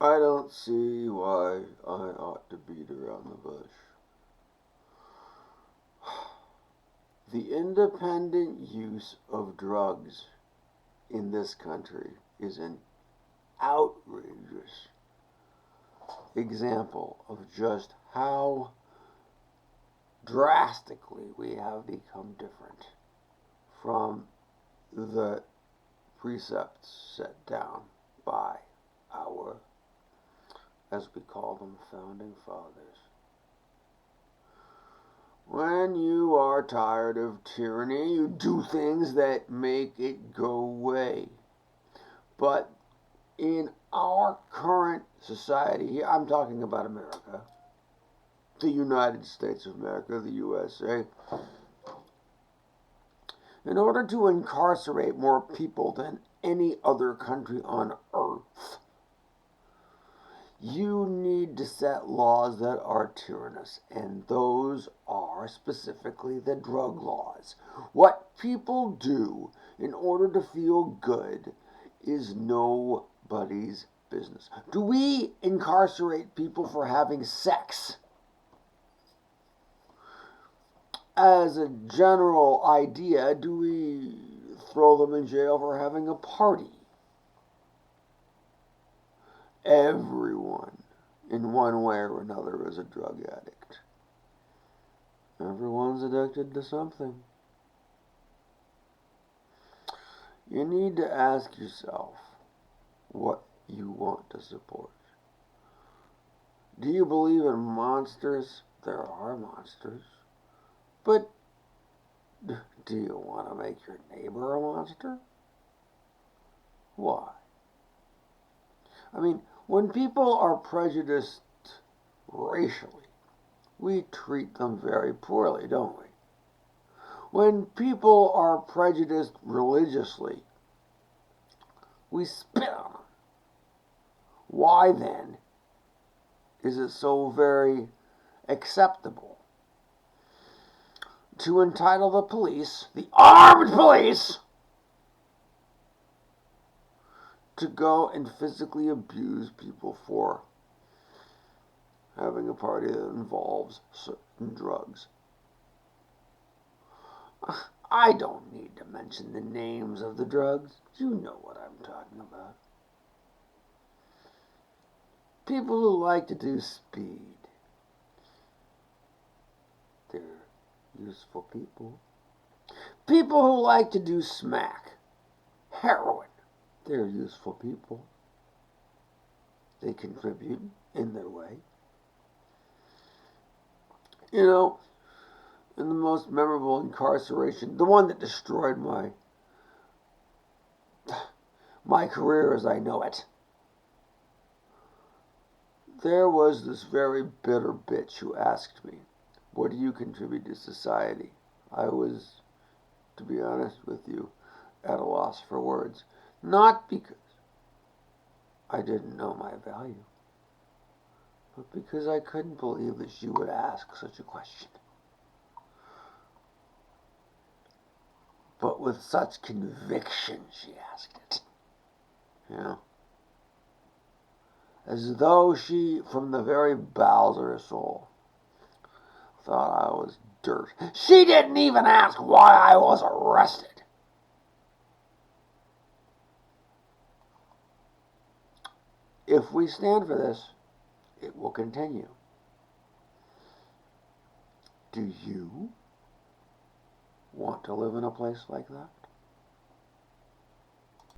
I don't see why I ought to beat around the bush. The independent use of drugs in this country is an outrageous example of just how drastically we have become different from the precepts set down by our, as we call them, founding fathers. When you are tired of tyranny, you do things that make it go away. But in our current society here, I'm talking about America, the United States of America, the USA, in order to incarcerate more people than any other country on earth, you need to set laws that are tyrannous, and those are specifically the drug laws. What people do in order to feel good is nobody's business. Do we incarcerate people for having sex? As a general idea, do we throw them in jail for having a party? Everyone, in one way or another, is a drug addict. Everyone's addicted to something. You need to ask yourself what you want to support. Do you believe in monsters? There are monsters. But do you want to make your neighbor a monster? Why? I mean, when people are prejudiced racially, we treat them very poorly, don't we? When people are prejudiced religiously, we spit on them. Why then is it so very acceptable to entitle the police, the armed police, to go and physically abuse people for having a party that involves certain drugs? I don't need to mention the names of the drugs. You know what I'm talking about. People who like to do speed, they're useful people. People who like to do smack, heroin, they're useful people. They contribute in their way. You know, in the most memorable incarceration, the one that destroyed my career as I know it, there was this very bitter bitch who asked me, what do you contribute to society? I was, to be honest with you, at a loss for words. Not because I didn't know my value, but because I couldn't believe that she would ask such a question. But with such conviction she asked it. You know? As though she, from the very bowels of her soul, thought I was dirt. She didn't even ask why I was arrested. If we stand for this, it will continue. Do you want to live in a place like that?